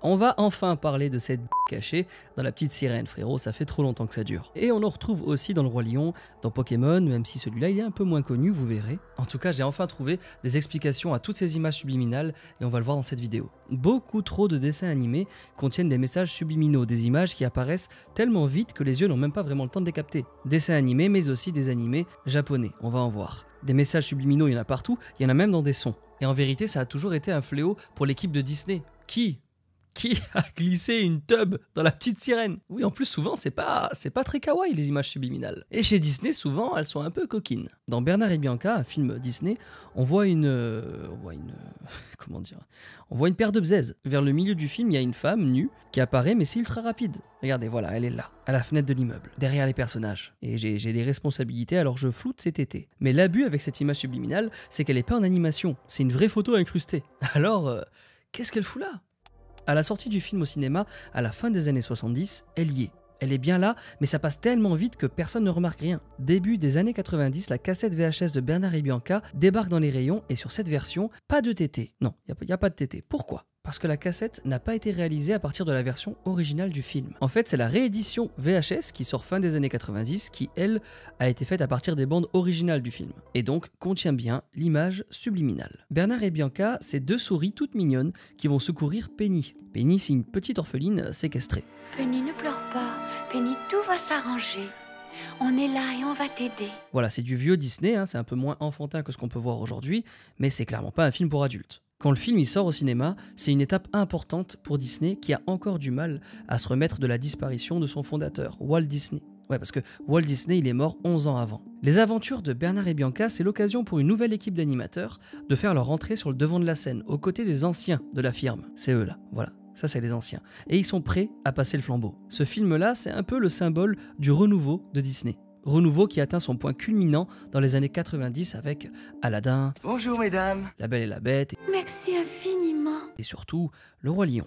On va enfin parler de cette cachée dans La Petite Sirène, frérot, ça fait trop longtemps que ça dure. Et on en retrouve aussi dans Le Roi Lion, dans Pokémon, même si celui-là il est un peu moins connu, vous verrez. En tout cas, j'ai enfin trouvé des explications à toutes ces images subliminales et on va le voir dans cette vidéo. Beaucoup trop de dessins animés contiennent des messages subliminaux, des images qui apparaissent tellement vite que les yeux n'ont même pas vraiment le temps de les capter. Dessins animés, mais aussi des animés japonais, on va en voir. Des messages subliminaux, il y en a partout, il y en a même dans des sons. Et en vérité, ça a toujours été un fléau pour l'équipe de Disney. Qui a glissé une tub dans La Petite Sirène? Oui, en plus, souvent, c'est pas très kawaii, les images subliminales. Et chez Disney, souvent, elles sont un peu coquines. Dans Bernard et Bianca, un film Disney, on voit une paire de bzaises. Vers le milieu du film, il y a une femme nue qui apparaît, mais c'est ultra rapide. Regardez, voilà, elle est là, à la fenêtre de l'immeuble, derrière les personnages. Et j'ai des responsabilités, alors je floute cet été. Mais l'abus avec cette image subliminale, c'est qu'elle est pas en animation. C'est une vraie photo incrustée. Alors, qu'est-ce qu'elle fout là? À la sortie du film au cinéma, à la fin des années 70, elle y est. Elle est bien là, mais ça passe tellement vite que personne ne remarque rien. Début des années 90, la cassette VHS de Bernard et Bianca débarque dans les rayons et sur cette version, pas de tété. Non, il n'y a pas de tété. Pourquoi ? Parce que la cassette n'a pas été réalisée à partir de la version originale du film. En fait, c'est la réédition VHS qui sort fin des années 90 qui, elle, a été faite à partir des bandes originales du film. Et donc, contient bien l'image subliminale. Bernard et Bianca, c'est deux souris toutes mignonnes qui vont secourir Penny. Penny, c'est une petite orpheline séquestrée. Penny, ne pleure pas. Penny, tout va s'arranger. On est là et on va t'aider. Voilà, c'est du vieux Disney, c'est un peu moins enfantin que ce qu'on peut voir aujourd'hui, mais c'est clairement pas un film pour adultes. Quand le film il sort au cinéma, c'est une étape importante pour Disney qui a encore du mal à se remettre de la disparition de son fondateur, Walt Disney. Ouais, parce que Walt Disney il est mort 11 ans avant. Les aventures de Bernard et Bianca, c'est l'occasion pour une nouvelle équipe d'animateurs de faire leur entrée sur le devant de la scène, aux côtés des anciens de la firme. C'est eux là, voilà. Ça, c'est les anciens. Et ils sont prêts à passer le flambeau. Ce film-là, c'est un peu le symbole du renouveau de Disney. Renouveau qui atteint son point culminant dans les années 90 avec Aladdin, Bonjour mesdames. La Belle et la Bête, Merci infiniment. et surtout Le Roi Lion.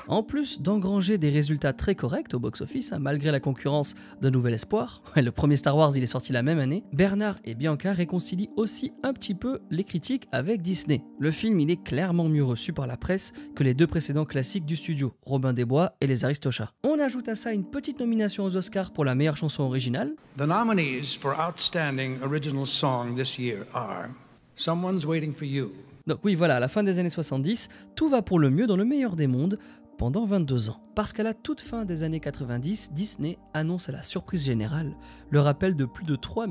En plus d'engranger des résultats très corrects au box-office, malgré la concurrence de Nouvel Espoir, le premier Star Wars il est sorti la même année, Bernard et Bianca réconcilient aussi un petit peu les critiques avec Disney. Le film il est clairement mieux reçu par la presse que les deux précédents classiques du studio, Robin des Bois et Les Aristochats. On ajoute à ça une petite nomination aux Oscars pour la meilleure chanson originale. The nominees for Outstanding Original Song this year are Someone's Waiting for You. Donc oui voilà, à la fin des années 70, tout va pour le mieux dans le meilleur des mondes, pendant 22 ans. Parce qu'à la toute fin des années 90, Disney annonce à la surprise générale le rappel de plus de 3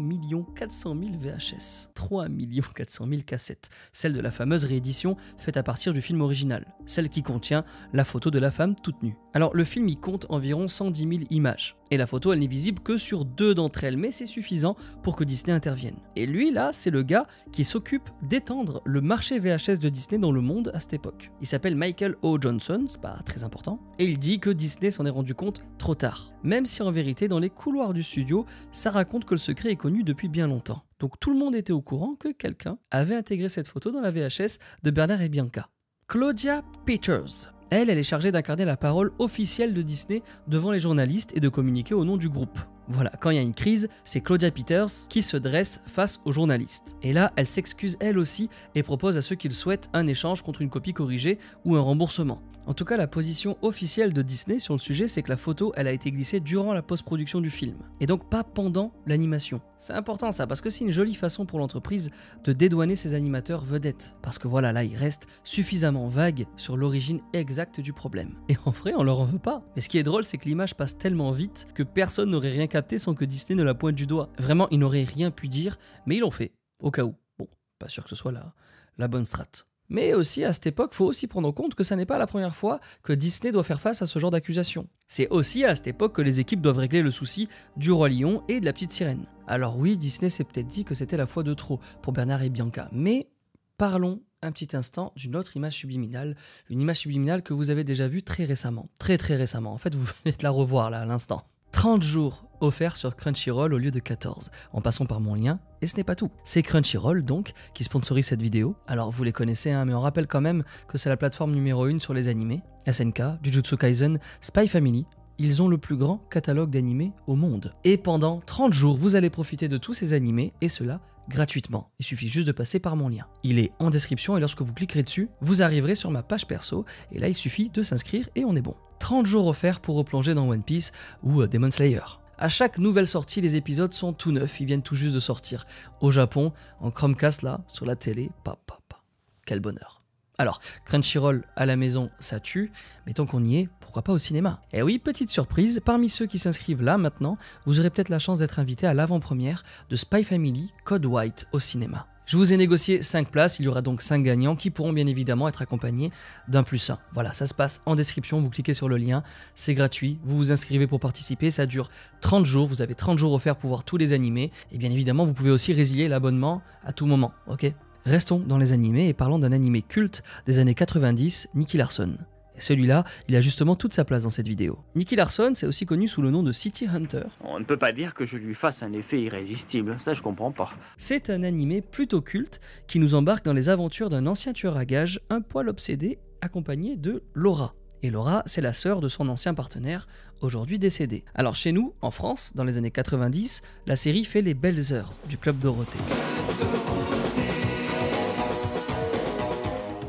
400 000 VHS. 3 400 000 cassettes. Celle de la fameuse réédition faite à partir du film original. Celle qui contient la photo de la femme toute nue. Alors le film y compte environ 110 000 images. Et la photo elle n'est visible que sur 2 d'entre elles, mais c'est suffisant pour que Disney intervienne. Et lui là, c'est le gars qui s'occupe d'étendre le marché VHS de Disney dans le monde à cette époque. Il s'appelle Michael O. Johnson, c'est pas très important, et il dit que Disney s'en est rendu compte trop tard. Même si en vérité, dans les couloirs du studio, ça raconte que le secret est connu depuis bien longtemps. Donc tout le monde était au courant que quelqu'un avait intégré cette photo dans la VHS de Bernard et Bianca. Claudia Peters. Elle est chargée d'incarner la parole officielle de Disney devant les journalistes et de communiquer au nom du groupe. Voilà, quand il y a une crise, c'est Claudia Peters qui se dresse face aux journalistes. Et là, elle s'excuse elle aussi et propose à ceux qui le souhaitent un échange contre une copie corrigée ou un remboursement. En tout cas, la position officielle de Disney sur le sujet, c'est que la photo, elle a été glissée durant la post-production du film, et donc pas pendant l'animation. C'est important ça, parce que c'est une jolie façon pour l'entreprise de dédouaner ses animateurs vedettes. Parce que voilà, là, ils restent suffisamment vagues sur l'origine exacte du problème. Et en vrai, on leur en veut pas. Mais ce qui est drôle, c'est que l'image passe tellement vite que personne n'aurait rien capté sans que Disney ne la pointe du doigt. Vraiment, ils n'auraient rien pu dire, mais ils l'ont fait, au cas où. Bon, pas sûr que ce soit la bonne strat. Mais aussi, à cette époque, il faut aussi prendre en compte que ça n'est pas la première fois que Disney doit faire face à ce genre d'accusation. C'est aussi à cette époque que les équipes doivent régler le souci du Roi Lion et de la Petite Sirène. Alors oui, Disney s'est peut-être dit que c'était la fois de trop pour Bernard et Bianca, mais parlons un petit instant d'une autre image subliminale, une image subliminale que vous avez déjà vue très récemment, très récemment, en fait vous venez de la revoir là à l'instant. 30 jours offerts sur Crunchyroll au lieu de 14, en passant par mon lien, et ce n'est pas tout. C'est Crunchyroll donc qui sponsorise cette vidéo, alors vous les connaissez mais on rappelle quand même que c'est la plateforme numéro 1 sur les animés, SNK, Jujutsu Kaisen, Spy Family. Ils ont le plus grand catalogue d'animés au monde. Et pendant 30 jours, vous allez profiter de tous ces animés, et cela gratuitement. Il suffit juste de passer par mon lien. Il est en description et lorsque vous cliquerez dessus, vous arriverez sur ma page perso et là il suffit de s'inscrire et on est bon. 30 jours offerts pour replonger dans One Piece ou Demon Slayer. À chaque nouvelle sortie, les épisodes sont tout neufs, ils viennent tout juste de sortir. Au Japon, en Chromecast là, sur la télé, quel bonheur. Alors, Crunchyroll à la maison, ça tue, mais tant qu'on y est, pourquoi pas au cinéma? Et oui, petite surprise, parmi ceux qui s'inscrivent là maintenant, vous aurez peut-être la chance d'être invité à l'avant-première de Spy Family Code White au cinéma. Je vous ai négocié 5 places, il y aura donc 5 gagnants qui pourront bien évidemment être accompagnés d'un +1. Voilà, ça se passe en description, vous cliquez sur le lien, c'est gratuit, vous vous inscrivez pour participer, ça dure 30 jours, vous avez 30 jours offerts pour voir tous les animés, et bien évidemment vous pouvez aussi résilier l'abonnement à tout moment, ok? Restons dans les animés et parlons d'un animé culte des années 90, Nicky Larson. Et celui-là, il a justement toute sa place dans cette vidéo. Nicky Larson, c'est aussi connu sous le nom de City Hunter. On ne peut pas dire que je lui fasse un effet irrésistible, ça je comprends pas. C'est un animé plutôt culte qui nous embarque dans les aventures d'un ancien tueur à gages un poil obsédé accompagné de Laura. Et Laura, c'est la sœur de son ancien partenaire, aujourd'hui décédé. Alors chez nous, en France, dans les années 90, la série fait les belles heures du Club Dorothée.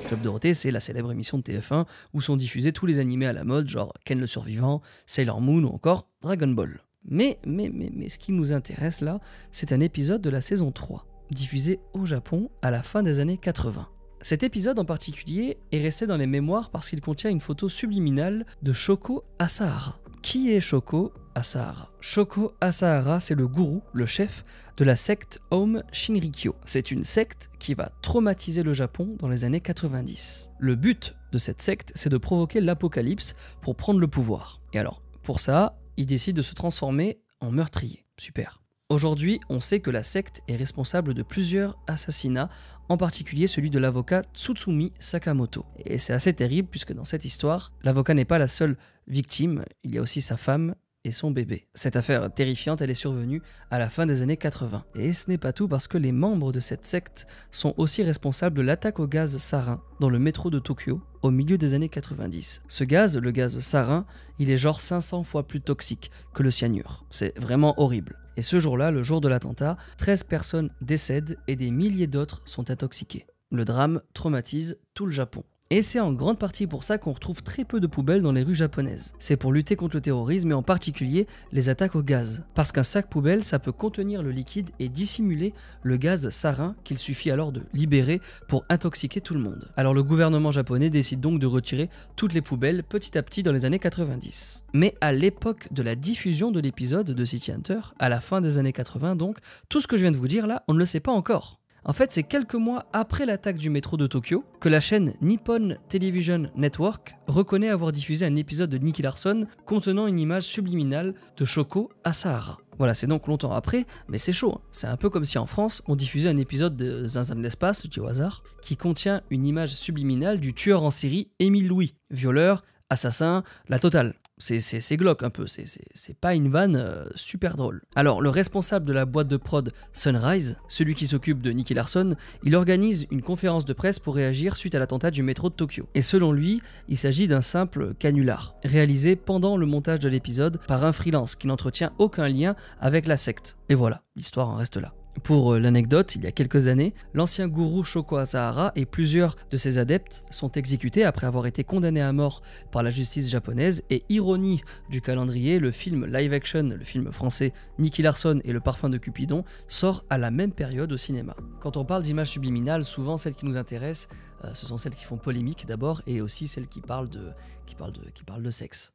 Club Dorothée, c'est la célèbre émission de TF1 où sont diffusés tous les animés à la mode, genre Ken le Survivant, Sailor Moon ou encore Dragon Ball. Mais ce qui nous intéresse là, c'est un épisode de la saison 3, diffusé au Japon à la fin des années 80. Cet épisode en particulier est resté dans les mémoires parce qu'il contient une photo subliminale de Shoko Asahara. Qui est Shoko Asahara? Shoko Asahara, c'est le gourou, le chef de la secte Aum Shinrikyo. C'est une secte qui va traumatiser le Japon dans les années 90. Le but de cette secte, c'est de provoquer l'apocalypse pour prendre le pouvoir. Et alors, pour ça, il décide de se transformer en meurtrier. Super. Aujourd'hui, on sait que la secte est responsable de plusieurs assassinats, en particulier celui de l'avocat Tsutsumi Sakamoto. Et c'est assez terrible puisque dans cette histoire, l'avocat n'est pas la seule victime, il y a aussi sa femme et son bébé. Cette affaire terrifiante, elle est survenue à la fin des années 80. Et ce n'est pas tout parce que les membres de cette secte sont aussi responsables de l'attaque au gaz sarin dans le métro de Tokyo au milieu des années 90. Ce gaz, le gaz sarin, il est genre 500 fois plus toxique que le cyanure. C'est vraiment horrible. Et ce jour-là, le jour de l'attentat, 13 personnes décèdent et des milliers d'autres sont intoxiquées. Le drame traumatise tout le Japon. Et c'est en grande partie pour ça qu'on retrouve très peu de poubelles dans les rues japonaises. C'est pour lutter contre le terrorisme et en particulier les attaques au gaz. Parce qu'un sac poubelle, ça peut contenir le liquide et dissimuler le gaz sarin qu'il suffit alors de libérer pour intoxiquer tout le monde. Alors le gouvernement japonais décide donc de retirer toutes les poubelles petit à petit dans les années 90. Mais à l'époque de la diffusion de l'épisode de City Hunter, à la fin des années 80 donc, tout ce que je viens de vous dire là, on ne le sait pas encore. En fait, c'est quelques mois après l'attaque du métro de Tokyo que la chaîne Nippon Television Network reconnaît avoir diffusé un épisode de Nicky Larson contenant une image subliminale de Shoko Asahara. Voilà, c'est donc longtemps après, mais c'est chaud. Hein. C'est un peu comme si en France, on diffusait un épisode de Zinzin de l'espace, je dis au hasard, qui contient une image subliminale du tueur en série Émile Louis, violeur, assassin, la totale. C'est glauque un peu, c'est pas une vanne super drôle. Alors le responsable de la boîte de prod Sunrise, celui qui s'occupe de Nicky Larson, il organise une conférence de presse pour réagir suite à l'attentat du métro de Tokyo. Et selon lui, il s'agit d'un simple canular, réalisé pendant le montage de l'épisode par un freelance qui n'entretient aucun lien avec la secte. Et voilà, l'histoire en reste là. Pour l'anecdote, il y a quelques années, l'ancien gourou Shoko Asahara et plusieurs de ses adeptes sont exécutés après avoir été condamnés à mort par la justice japonaise et ironie du calendrier, le film live action, le film français Nicky Larson et le parfum de Cupidon sort à la même période au cinéma. Quand on parle d'images subliminales, souvent celles qui nous intéressent, ce sont celles qui font polémique d'abord et aussi celles qui parlent de sexe.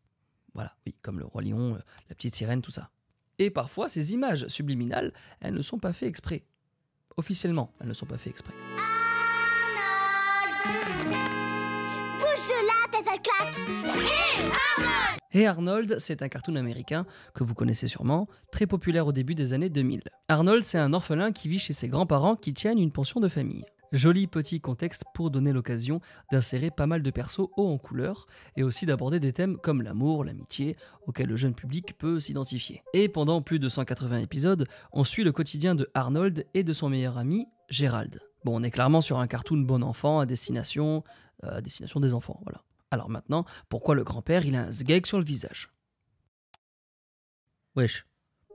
Voilà, oui, comme le Roi Lion, la petite sirène, tout ça. Et parfois, ces images subliminales, elles ne sont pas faites exprès. Officiellement, elles ne sont pas faites exprès. Bouge de là, tête à claque. Hey, Arnold! Hey Arnold, c'est un cartoon américain que vous connaissez sûrement, très populaire au début des années 2000. Arnold, c'est un orphelin qui vit chez ses grands-parents qui tiennent une pension de famille. Joli petit contexte pour donner l'occasion d'insérer pas mal de persos hauts en couleur et aussi d'aborder des thèmes comme l'amour, l'amitié, auxquels le jeune public peut s'identifier. Et pendant plus de 180 épisodes, on suit le quotidien de Arnold et de son meilleur ami, Gérald. Bon, on est clairement sur un cartoon bon enfant à destination des enfants, voilà. Alors maintenant, pourquoi le grand-père il a un sgeg sur le visage? Wesh,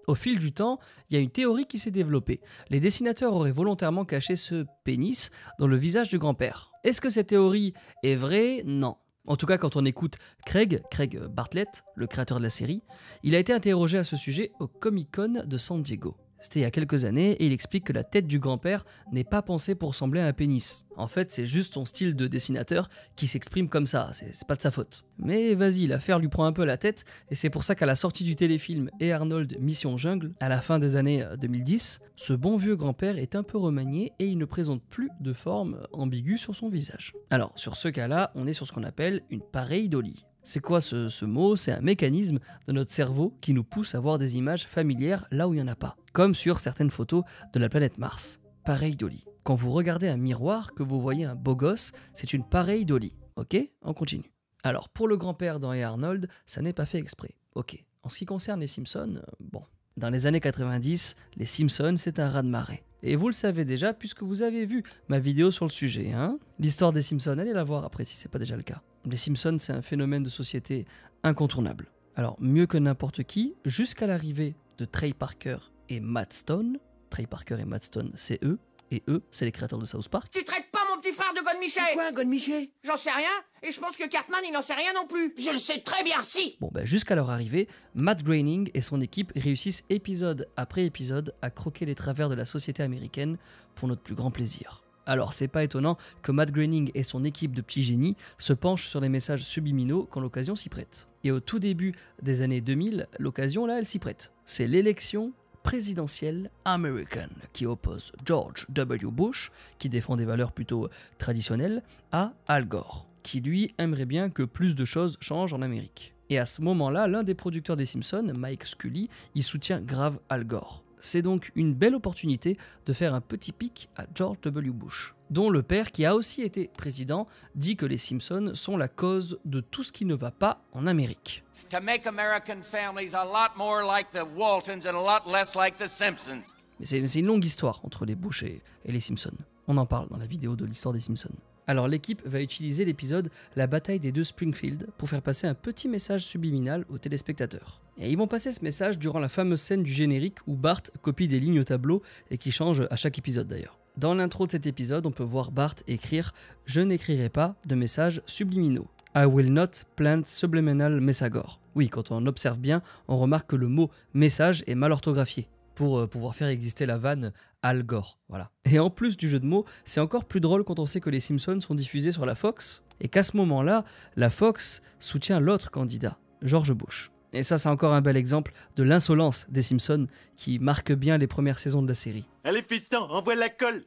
Au fil du temps, il y a une théorie qui s'est développée. Les dessinateurs auraient volontairement caché ce pénis dans le visage du grand-père. Est-ce que cette théorie est vraie? Non. En tout cas, quand on écoute Craig Bartlett, le créateur de la série, il a été interrogé à ce sujet au Comic-Con de San Diego. C'était il y a quelques années et il explique que la tête du grand-père n'est pas pensée pour ressembler à un pénis. En fait, c'est juste son style de dessinateur qui s'exprime comme ça, c'est pas de sa faute. Mais vas-y, l'affaire lui prend un peu la tête et c'est pour ça qu'à la sortie du téléfilm Hey Arnold Mission Jungle, à la fin des années 2010, ce bon vieux grand-père est un peu remanié et il ne présente plus de forme ambiguë sur son visage. Alors, sur ce cas-là, on est sur ce qu'on appelle une pareidolie. C'est quoi ce mot? C'est un mécanisme de notre cerveau qui nous pousse à voir des images familières là où il n'y en a pas. Comme sur certaines photos de la planète Mars. Pareidolie. Quand vous regardez un miroir, que vous voyez un beau gosse, c'est une pareidolie. Ok? On continue. Alors, pour le grand-père dans Hey Arnold, ça n'est pas fait exprès. Ok. En ce qui concerne les Simpsons, bon. Dans les années 90, les Simpsons, c'est un raz-de-marée. Et vous le savez déjà puisque vous avez vu ma vidéo sur le sujet. Hein. L'histoire des Simpsons, allez la voir après si c'est pas déjà le cas. Les Simpsons, c'est un phénomène de société incontournable. Alors, mieux que n'importe qui, jusqu'à l'arrivée de Trey Parker et Matt Stone. Trey Parker et Matt Stone, c'est eux. Et eux, c'est les créateurs de South Park. Tu traites pas mon petit frère de Godmichet! C'est quoi un Godmichet? J'en sais rien, et je pense que Cartman il n'en sait rien non plus! Je le sais très bien, si! Bon, jusqu'à leur arrivée, Matt Groening et son équipe réussissent épisode après épisode à croquer les travers de la société américaine pour notre plus grand plaisir. Alors, c'est pas étonnant que Matt Groening et son équipe de petits génies se penchent sur les messages subliminaux quand l'occasion s'y prête. Et au tout début des années 2000, l'occasion là, elle s'y prête. C'est l'élection présidentielle américaine qui oppose George W. Bush, qui défend des valeurs plutôt traditionnelles, à Al Gore, qui lui aimerait bien que plus de choses changent en Amérique. Et à ce moment-là, l'un des producteurs des Simpsons, Mike Scully, il soutient grave Al Gore. C'est donc une belle opportunité de faire un petit pic à George W. Bush, dont le père, qui a aussi été président, dit que les Simpsons sont la cause de tout ce qui ne va pas en Amérique. To make American families a lot more like the Waltons and a lot less like the Simpsons. Mais c'est une longue histoire entre les Bush et les Simpsons. On en parle dans la vidéo de l'histoire des Simpsons. Alors l'équipe va utiliser l'épisode La bataille des deux Springfield pour faire passer un petit message subliminal aux téléspectateurs. Et ils vont passer ce message durant la fameuse scène du générique où Bart copie des lignes au tableau et qui change à chaque épisode d'ailleurs. Dans l'intro de cet épisode, on peut voir Bart écrire « Je n'écrirai pas de messages subliminaux ». I will not plant subliminal messagor. Oui, quand on observe bien, on remarque que le mot message est mal orthographié pour pouvoir faire exister la vanne Al Gore. Voilà. Et en plus du jeu de mots, c'est encore plus drôle quand on sait que les Simpsons sont diffusés sur la Fox et qu'à ce moment-là, la Fox soutient l'autre candidat, George Bush. Et ça, c'est encore un bel exemple de l'insolence des Simpsons qui marque bien les premières saisons de la série. Allez fiston, envoie la colle.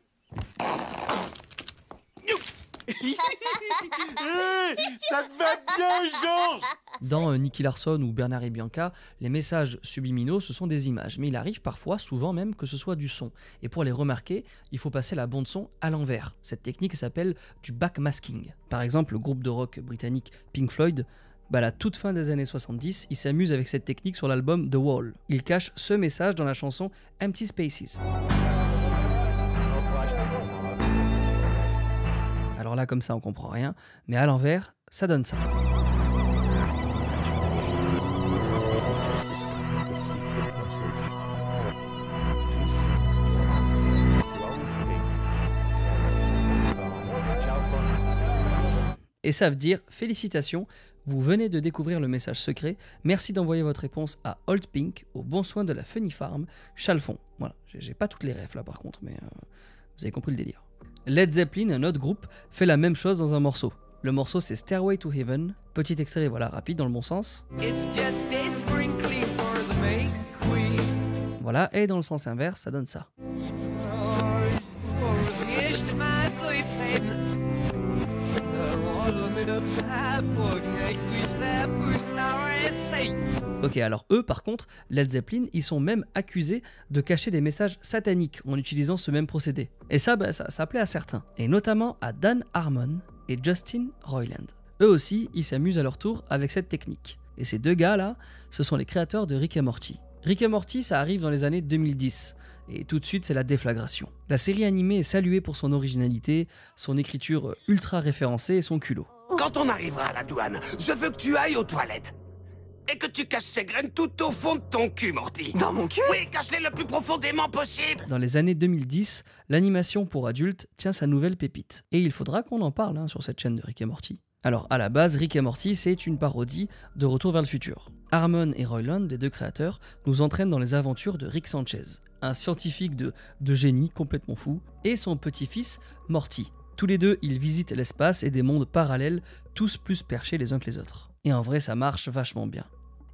Ça te va bien, Georges! Dans Nicky Larson ou Bernard et Bianca, les messages subliminaux, ce sont des images. Mais il arrive parfois, souvent même, que ce soit du son. Et pour les remarquer, il faut passer la bande son à l'envers. Cette technique s'appelle du backmasking. Par exemple, le groupe de rock britannique Pink Floyd, à la toute fin des années 70, il s'amuse avec cette technique sur l'album The Wall. Il cache ce message dans la chanson Empty Spaces. Alors là, comme ça, on comprend rien, mais à l'envers, ça donne ça. Et ça veut dire félicitations, vous venez de découvrir le message secret. Merci d'envoyer votre réponse à Old Pink, au bon soin de la Funny Farm, Chalfont. Voilà, j'ai pas toutes les refs là par contre, mais vous avez compris le délire. Led Zeppelin, un autre groupe, fait la même chose dans un morceau. Le morceau c'est Stairway to Heaven. Petit extrait, voilà, rapide dans le bon sens. Voilà, et dans le sens inverse, ça donne ça. Ok, alors eux, par contre, Led Zeppelin, ils sont même accusés de cacher des messages sataniques en utilisant ce même procédé. Et ça, ça plaît à certains, et notamment à Dan Harmon et Justin Roiland. Eux aussi, ils s'amusent à leur tour avec cette technique. Et ces deux gars-là, ce sont les créateurs de Rick et Morty. Rick et Morty, ça arrive dans les années 2010. Et tout de suite, c'est la déflagration. La série animée est saluée pour son originalité, son écriture ultra référencée et son culot. Quand on arrivera à la douane, je veux que tu ailles aux toilettes. et que tu caches ces graines tout au fond de ton cul, Morty. Dans mon cul? Oui, cache-les le plus profondément possible. Dans les années 2010, l'animation pour adultes tient sa nouvelle pépite. Et il faudra qu'on en parle sur cette chaîne de Rick et Morty. Alors, à la base, Rick et Morty, c'est une parodie de Retour vers le futur. Harmon et Roiland, les deux créateurs, nous entraînent dans les aventures de Rick Sanchez, un scientifique de génie complètement fou, et son petit-fils, Morty. Tous les deux, ils visitent l'espace et des mondes parallèles, tous plus perchés les uns que les autres. Et en vrai, ça marche vachement bien.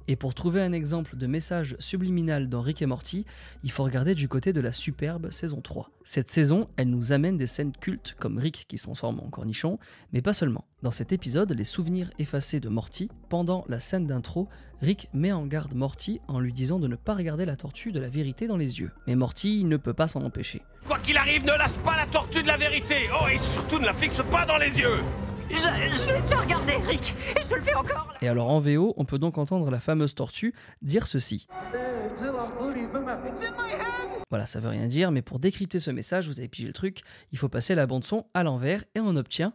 Et pour trouver un exemple de message subliminal dans Rick et Morty, il faut regarder du côté de la superbe saison 3. Cette saison, elle nous amène des scènes cultes comme Rick qui se transforme en cornichon, mais pas seulement. Dans cet épisode, les souvenirs effacés de Morty, pendant la scène d'intro, Rick met en garde Morty en lui disant de ne pas regarder la tortue de la vérité dans les yeux. Mais Morty ne peut pas s'en empêcher. Quoi qu'il arrive, ne lâche pas la tortue de la vérité. Oh, et surtout ne la fixe pas dans les yeux. Je l'ai déjà regardé, Rick, et je le fais encore. Et alors en VO, on peut donc entendre la fameuse tortue dire ceci. Voilà, ça veut rien dire, mais pour décrypter ce message, vous avez pigé le truc, il faut passer la bande son à l'envers et on obtient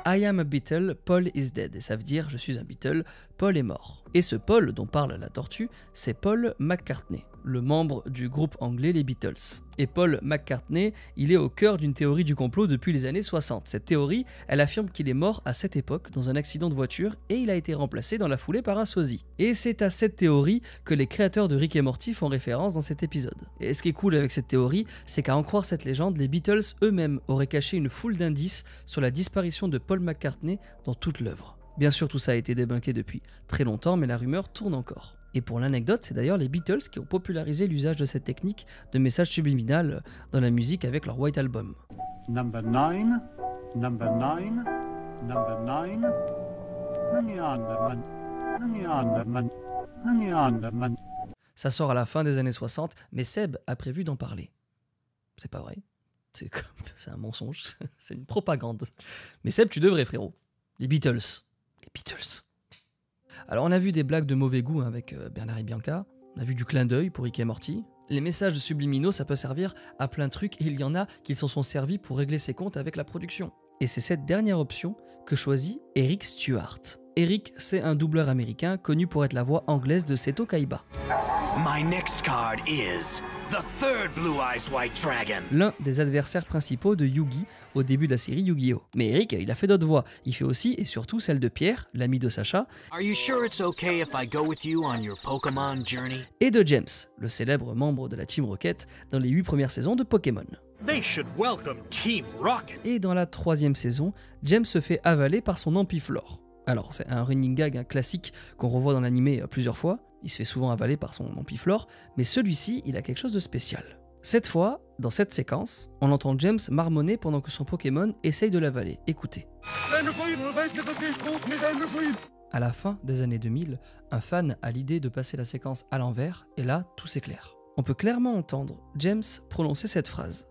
I am a Beatle, Paul is dead. Et ça veut dire je suis un Beatle, Paul est mort. Et ce Paul dont parle la tortue, c'est Paul McCartney, le membre du groupe anglais les Beatles. Et Paul McCartney, il est au cœur d'une théorie du complot depuis les années 60. Cette théorie, elle affirme qu'il est mort à cette époque dans un accident de voiture et il a été remplacé dans la foulée par un sosie. Et c'est à cette théorie que les créateurs de Rick et Morty font référence dans cet épisode. Et ce qui est cool avec cette théorie, c'est qu'à en croire cette légende, les Beatles eux-mêmes auraient caché une foule d'indices sur la disparition de Paul McCartney dans toute l'œuvre. Bien sûr, tout ça a été débunké depuis très longtemps, mais la rumeur tourne encore. Et pour l'anecdote, c'est d'ailleurs les Beatles qui ont popularisé l'usage de cette technique de message subliminal dans la musique avec leur White Album. Number 9, number 9, number 9, Ça sort à la fin des années 60, mais Seb a prévu d'en parler. C'est pas vrai. C'est un mensonge, c'est une propagande. Mais Seb, tu devrais, frérot. Les Beatles. Les Beatles. Alors on a vu des blagues de mauvais goût avec Bernard et Bianca, on a vu du clin d'œil pour Rick et Morty. Les messages subliminaux, ça peut servir à plein de trucs et il y en a qui s'en sont servis pour régler ses comptes avec la production. Et c'est cette dernière option que choisit Eric Stewart. Eric, c'est un doubleur américain connu pour être la voix anglaise de Seto Kaiba. My next card is the third Blue Eyes White Dragon. L'un des adversaires principaux de Yugi au début de la série Yu-Gi-Oh! Mais Eric, il a fait d'autres voix. Il fait aussi et surtout celle de Pierre, l'ami de Sacha. Are you sure it's okay if I go with you on your Pokémon journey? Et de James, le célèbre membre de la Team Rocket dans les 8 premières saisons de Pokémon. They should welcome Team Rocket. Et dans la 3e saison, James se fait avaler par son Ampiflore. Alors, c'est un running gag classique qu'on revoit dans l'animé plusieurs fois. Il se fait souvent avaler par son Ampiflore, mais celui-ci, il a quelque chose de spécial. Cette fois, dans cette séquence, on entend James marmonner pendant que son Pokémon essaye de l'avaler. Écoutez. À la fin des années 2000, un fan a l'idée de passer la séquence à l'envers, et là, tout s'éclaire. On peut clairement entendre James prononcer cette phrase.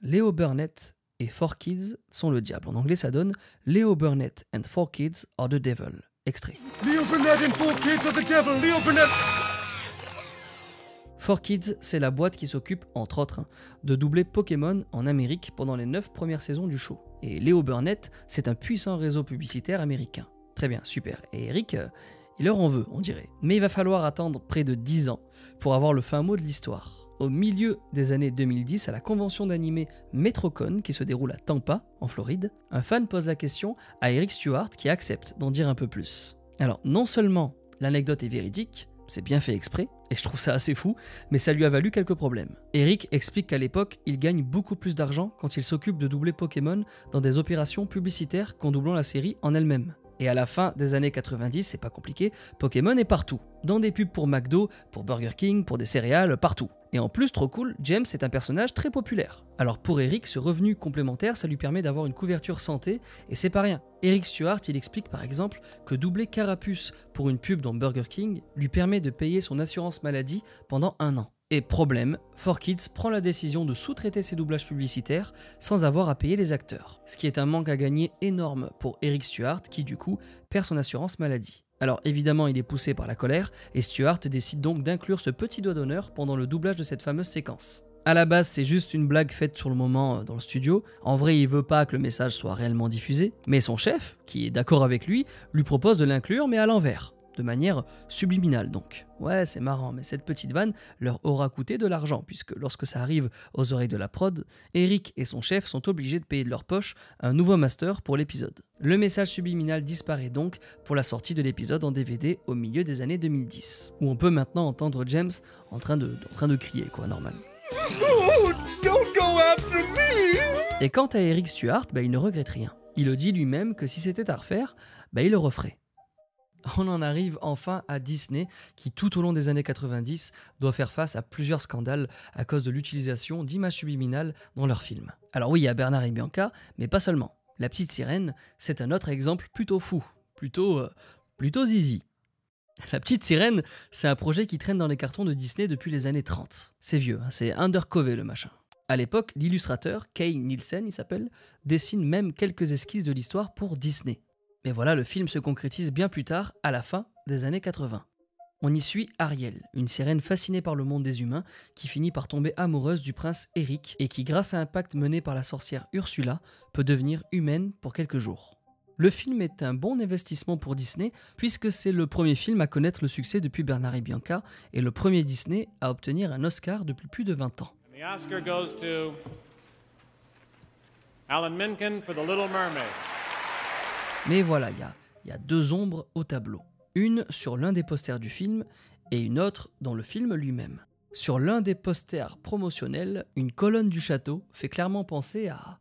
Leo Burnett et 4 Kids sont le diable. En anglais, ça donne Leo Burnett and 4 Kids are the devil. Extrait. Leo Burnett and 4 Kids are the devil. Leo Burnett. 4 Kids, c'est la boîte qui s'occupe, entre autres, de doubler Pokémon en Amérique pendant les 9 premières saisons du show. Et Leo Burnett, c'est un puissant réseau publicitaire américain. Très bien, super. Et Eric, il leur en veut, on dirait. Mais il va falloir attendre près de 10 ans pour avoir le fin mot de l'histoire. Au milieu des années 2010, à la convention d'animé MetroCon qui se déroule à Tampa, en Floride, un fan pose la question à Eric Stewart qui accepte d'en dire un peu plus. Alors, non seulement l'anecdote est véridique, c'est bien fait exprès, et je trouve ça assez fou, mais ça lui a valu quelques problèmes. Eric explique qu'à l'époque, il gagne beaucoup plus d'argent quand il s'occupe de doubler Pokémon dans des opérations publicitaires qu'en doublant la série en elle-même. Et à la fin des années 90, c'est pas compliqué, Pokémon est partout. Dans des pubs pour McDo, pour Burger King, pour des céréales, partout. Et en plus, trop cool, James est un personnage très populaire. Alors pour Eric, ce revenu complémentaire, ça lui permet d'avoir une couverture santé, et c'est pas rien. Eric Stewart, il explique par exemple que doubler Carapuce pour une pub dans Burger King lui permet de payer son assurance maladie pendant 1 an. Et problème, 4 Kids prend la décision de sous-traiter ses doublages publicitaires sans avoir à payer les acteurs. Ce qui est un manque à gagner énorme pour Eric Stewart qui du coup perd son assurance maladie. Alors évidemment il est poussé par la colère et Stewart décide donc d'inclure ce petit doigt d'honneur pendant le doublage de cette fameuse séquence. À la base, c'est juste une blague faite sur le moment dans le studio. En vrai, il veut pas que le message soit réellement diffusé, mais son chef, qui est d'accord avec lui propose de l'inclure, mais à l'envers, de manière subliminale donc. Ouais, c'est marrant, mais cette petite vanne leur aura coûté de l'argent, puisque lorsque ça arrive aux oreilles de la prod, Eric et son chef sont obligés de payer de leur poche un nouveau master pour l'épisode. Le message subliminal disparaît donc pour la sortie de l'épisode en DVD au milieu des années 2010, où on peut maintenant entendre James en train de crier, quoi, normalement. Oh, don't go after me! Et quant à Eric Stewart, il ne regrette rien. Il le dit lui-même que si c'était à refaire, il le referait. On en arrive enfin à Disney, qui tout au long des années 90 doit faire face à plusieurs scandales à cause de l'utilisation d'images subliminales dans leurs films. Alors oui, il y a Bernard et Bianca, mais pas seulement. La petite sirène, c'est un autre exemple plutôt fou, plutôt zizi. La petite sirène, c'est un projet qui traîne dans les cartons de Disney depuis les années 30. C'est vieux, c'est undercover le machin. À l'époque, l'illustrateur, Kay Nielsen il s'appelle, dessine même quelques esquisses de l'histoire pour Disney. Mais voilà, le film se concrétise bien plus tard, à la fin des années 80. On y suit Ariel, une sirène fascinée par le monde des humains, qui finit par tomber amoureuse du prince Eric et qui, grâce à un pacte mené par la sorcière Ursula, peut devenir humaine pour quelques jours. Le film est un bon investissement pour Disney, puisque c'est le premier film à connaître le succès depuis Bernard et Bianca, et le premier Disney à obtenir un Oscar depuis plus de 20 ans. The Oscar goes to Alan Menken for The Little Mermaid. Mais voilà, il y a deux ombres au tableau. Une sur l'un des posters du film et une autre dans le film lui-même. Sur l'un des posters promotionnels, une colonne du château fait clairement penser à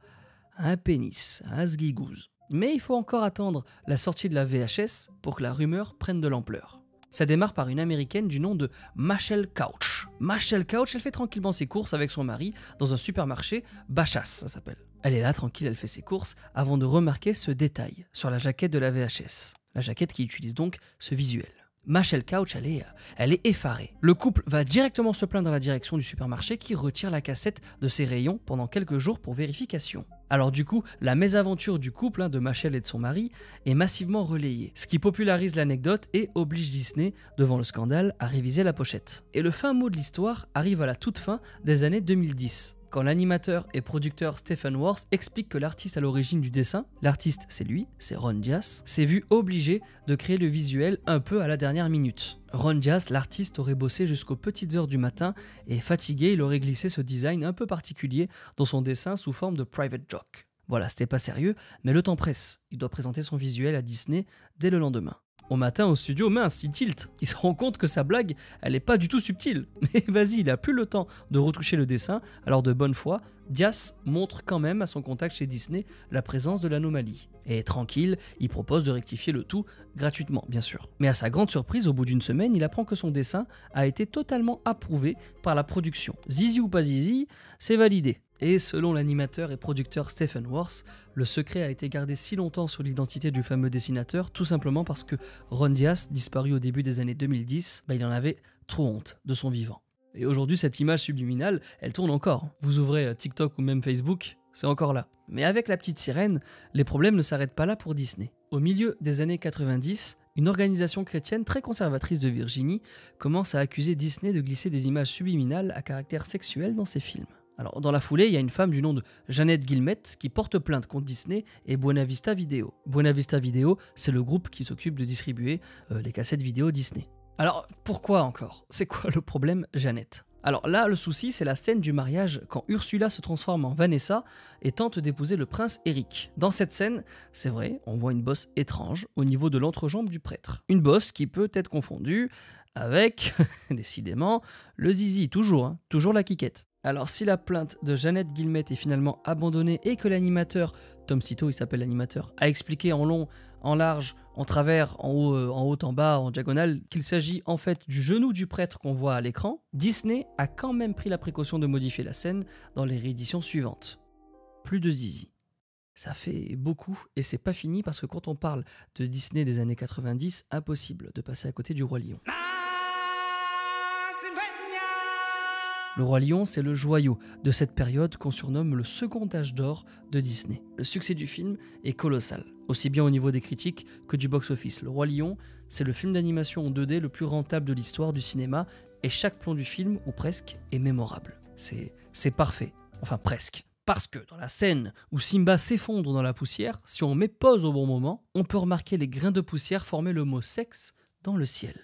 un pénis, à un sgigouze. Mais il faut encore attendre la sortie de la VHS pour que la rumeur prenne de l'ampleur. Ça démarre par une américaine du nom de Machel Couch. Machel Couch, elle fait tranquillement ses courses avec son mari dans un supermarché, Bachas ça s'appelle. Elle est là tranquille, elle fait ses courses avant de remarquer ce détail sur la jaquette de la VHS. La jaquette qui utilise donc ce visuel. Machel Couch, elle est effarée. Le couple va directement se plaindre dans la direction du supermarché qui retire la cassette de ses rayons pendant quelques jours pour vérification. Alors du coup, la mésaventure du couple de Machel et de son mari est massivement relayée, ce qui popularise l'anecdote et oblige Disney, devant le scandale, à réviser la pochette. Et le fin mot de l'histoire arrive à la toute fin des années 2010. Quand l'animateur et producteur Stephen Worth explique que l'artiste à l'origine du dessin, l'artiste c'est lui, c'est Ron Diaz, s'est vu obligé de créer le visuel un peu à la dernière minute. Ron Diaz, l'artiste, aurait bossé jusqu'aux petites heures du matin et fatigué, il aurait glissé ce design un peu particulier dans son dessin sous forme de private joke. Voilà, c'était pas sérieux, mais le temps presse, il doit présenter son visuel à Disney dès le lendemain. Au matin au studio, mince, il tilt. Il se rend compte que sa blague, elle est pas du tout subtile. Mais vas-y, il a plus le temps de retoucher le dessin, alors de bonne foi, Diaz montre quand même à son contact chez Disney la présence de l'anomalie. Et tranquille, il propose de rectifier le tout gratuitement, bien sûr. Mais à sa grande surprise, au bout d'une semaine, il apprend que son dessin a été totalement approuvé par la production. Zizi ou pas zizi, c'est validé. Et selon l'animateur et producteur Stephen Worth, le secret a été gardé si longtemps sur l'identité du fameux dessinateur, tout simplement parce que Ron Diaz, disparu au début des années 2010, il en avait trop honte de son vivant. Et aujourd'hui, cette image subliminale, elle tourne encore. Vous ouvrez TikTok ou même Facebook, c'est encore là. Mais avec la petite sirène, les problèmes ne s'arrêtent pas là pour Disney. Au milieu des années 90, une organisation chrétienne très conservatrice de Virginie commence à accuser Disney de glisser des images subliminales à caractère sexuel dans ses films. Alors, dans la foulée, il y a une femme du nom de Janet Guillemette qui porte plainte contre Disney et Buena Vista Video. Buena Vista Video, c'est le groupe qui s'occupe de distribuer les cassettes vidéo Disney. Alors, pourquoi encore? C'est quoi le problème, Janet? Alors là, le souci, c'est la scène du mariage quand Ursula se transforme en Vanessa et tente d'épouser le prince Eric. Dans cette scène, c'est vrai, on voit une bosse étrange au niveau de l'entrejambe du prêtre. Une bosse qui peut être confondue avec, décidément, le zizi, toujours la quiquette. Alors si la plainte de Janet Guillemette est finalement abandonnée et que l'animateur, Tom Cito il s'appelle l'animateur, a expliqué en long, en large, en travers, en haut, en bas, en diagonale, qu'il s'agit en fait du genou du prêtre qu'on voit à l'écran, Disney a quand même pris la précaution de modifier la scène dans les rééditions suivantes. Plus de zizi. Ça fait beaucoup et c'est pas fini parce que quand on parle de Disney des années 90, impossible de passer à côté du Roi Lion. Le Roi Lion, c'est le joyau de cette période qu'on surnomme le second âge d'or de Disney. Le succès du film est colossal, aussi bien au niveau des critiques que du box-office. Le Roi Lion, c'est le film d'animation en 2D le plus rentable de l'histoire du cinéma et chaque plan du film, ou presque, est mémorable. c'est parfait, enfin presque. Parce que dans la scène où Simba s'effondre dans la poussière, si on met pause au bon moment, on peut remarquer les grains de poussière former le mot sexe dans le ciel.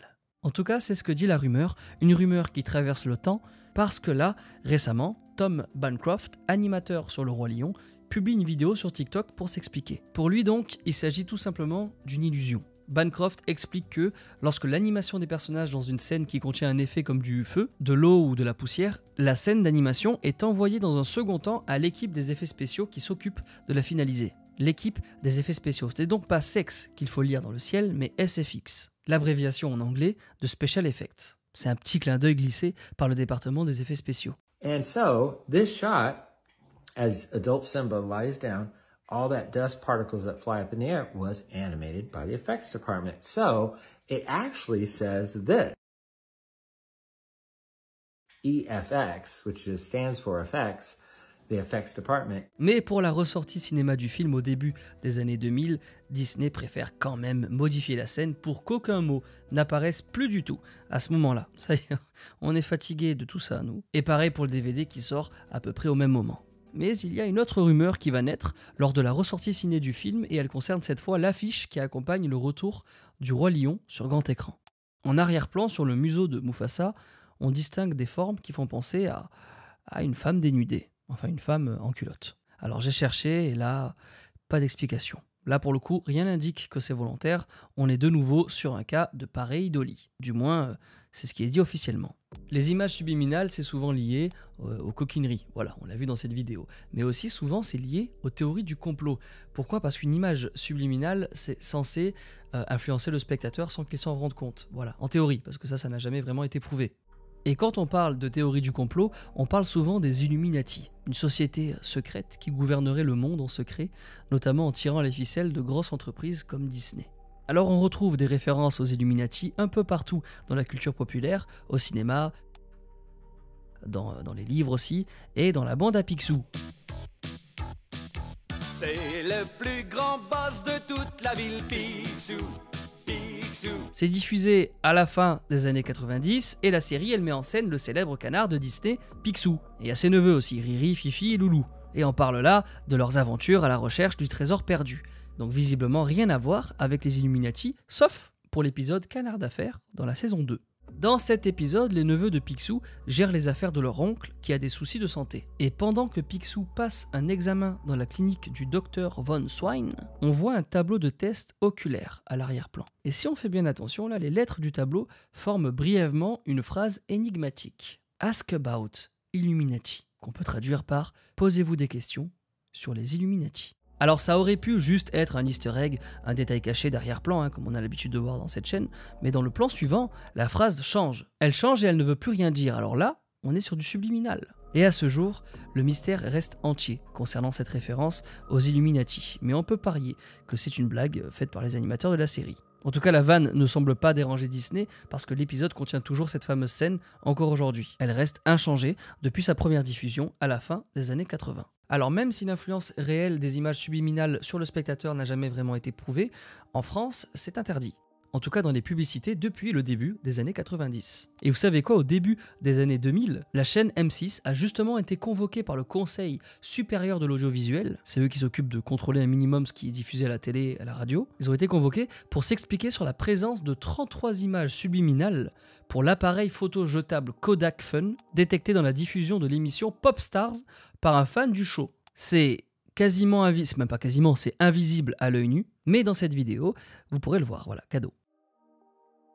En tout cas, c'est ce que dit la rumeur, une rumeur qui traverse le temps, parce que là, récemment, Tom Bancroft, animateur sur Le Roi Lion, publie une vidéo sur TikTok pour s'expliquer. Pour lui donc, il s'agit tout simplement d'une illusion. Bancroft explique que lorsque l'animation des personnages dans une scène qui contient un effet comme du feu, de l'eau ou de la poussière, la scène d'animation est envoyée dans un second temps à l'équipe des effets spéciaux qui s'occupe de la finaliser. L'équipe des effets spéciaux, c'est donc pas sexe qu'il faut lire dans le ciel, mais SFX, l'abréviation en anglais de Special Effects. C'est un petit clin d'œil glissé par le département des effets spéciaux. And so, this shot, as adult Simba lies down, all that dust particles that fly up in the air was animated by the effects department. So it actually says this. EFX, which just stands for effects, the effects department. Mais pour la ressortie cinéma du film au début des années 2000, Disney préfère quand même modifier la scène pour qu'aucun mot n'apparaisse plus du tout à ce moment-là. Ça y est, on est fatigué de tout ça, nous. Et pareil pour le DVD qui sort à peu près au même moment. Mais il y a une autre rumeur qui va naître lors de la ressortie ciné du film et elle concerne cette fois l'affiche qui accompagne le retour du Roi Lion sur grand écran. En arrière-plan, sur le museau de Mufasa, on distingue des formes qui font penser à une femme dénudée, enfin une femme en culotte. Alors j'ai cherché et là, pas d'explication. Là pour le coup, rien n'indique que c'est volontaire, on est de nouveau sur un cas de pareidolie. Du moins, c'est ce qui est dit officiellement. Les images subliminales, c'est souvent lié aux coquineries, voilà, on l'a vu dans cette vidéo. Mais aussi souvent, c'est lié aux théories du complot. Pourquoi ? Parce qu'une image subliminale, c'est censé influencer le spectateur sans qu'il s'en rende compte. Voilà, en théorie, parce que ça n'a jamais vraiment été prouvé. Et quand on parle de théorie du complot, on parle souvent des Illuminati, une société secrète qui gouvernerait le monde en secret, notamment en tirant les ficelles de grosses entreprises comme Disney. Alors on retrouve des références aux Illuminati un peu partout dans la culture populaire, au cinéma, dans les livres aussi, et dans la bande à Picsou. C'est le plus grand boss de toute la ville, Picsou. C'est diffusé à la fin des années 90 et la série elle met en scène le célèbre canard de Disney, Picsou, et à ses neveux aussi, Riri, Fifi et Loulou. Et on parle là de leurs aventures à la recherche du trésor perdu. Donc visiblement rien à voir avec les Illuminati, sauf pour l'épisode Canard d'affaires dans la saison 2. Dans cet épisode, les neveux de Picsou gèrent les affaires de leur oncle qui a des soucis de santé. Et pendant que Picsou passe un examen dans la clinique du docteur Von Swine, on voit un tableau de test oculaire à l'arrière-plan. Et si on fait bien attention, là, les lettres du tableau forment brièvement une phrase énigmatique. Ask about Illuminati, qu'on peut traduire par « Posez-vous des questions sur les Illuminati ». Alors ça aurait pu juste être un easter egg, un détail caché d'arrière-plan, comme on a l'habitude de voir dans cette chaîne, mais dans le plan suivant, la phrase change. Elle change et elle ne veut plus rien dire, alors là, on est sur du subliminal. Et à ce jour, le mystère reste entier concernant cette référence aux Illuminati, mais on peut parier que c'est une blague faite par les animateurs de la série. En tout cas, la vanne ne semble pas déranger Disney parce que l'épisode contient toujours cette fameuse scène encore aujourd'hui. Elle reste inchangée depuis sa première diffusion à la fin des années 80. Alors même si l'influence réelle des images subliminales sur le spectateur n'a jamais vraiment été prouvée, en France, c'est interdit. En tout cas dans les publicités depuis le début des années 90. Et vous savez quoi, au début des années 2000, la chaîne M6 a justement été convoquée par le Conseil supérieur de l'audiovisuel, c'est eux qui s'occupent de contrôler un minimum ce qui est diffusé à la télé et à la radio, ils ont été convoqués pour s'expliquer sur la présence de 33 images subliminales pour l'appareil photo jetable Kodak Fun détecté dans la diffusion de l'émission Pop Stars par un fan du show. C'est quasiment invisible, même pas quasiment, c'est invisible à l'œil nu, mais dans cette vidéo, vous pourrez le voir, voilà, cadeau.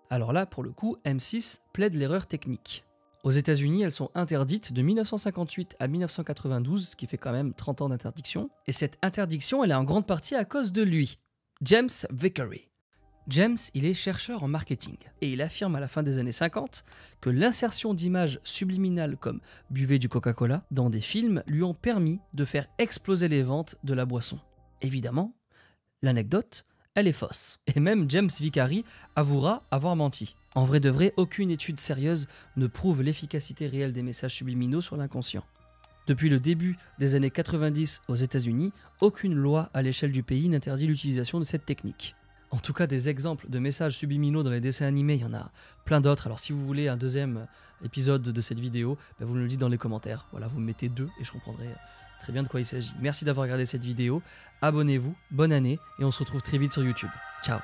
Alors là, pour le coup, M6 plaide l'erreur technique. Aux États-Unis, elles sont interdites de 1958 à 1992, ce qui fait quand même 30 ans d'interdiction. Et cette interdiction, elle est en grande partie à cause de lui, James Vickery. James, il est chercheur en marketing, et il affirme à la fin des années 50 que l'insertion d'images subliminales comme « buvez du Coca-Cola » dans des films lui ont permis de faire exploser les ventes de la boisson. Évidemment, l'anecdote, elle est fausse. Et même James Vickery avouera avoir menti. En vrai de vrai, aucune étude sérieuse ne prouve l'efficacité réelle des messages subliminaux sur l'inconscient. Depuis le début des années 90 aux États-Unis, aucune loi à l'échelle du pays n'interdit l'utilisation de cette technique. En tout cas, des exemples de messages subliminaux dans les dessins animés, il y en a plein d'autres. Alors si vous voulez un deuxième épisode de cette vidéo, vous me le dites dans les commentaires. Voilà, vous me mettez 2 et je comprendrai très bien de quoi il s'agit. Merci d'avoir regardé cette vidéo, abonnez-vous, bonne année et on se retrouve très vite sur YouTube. Ciao.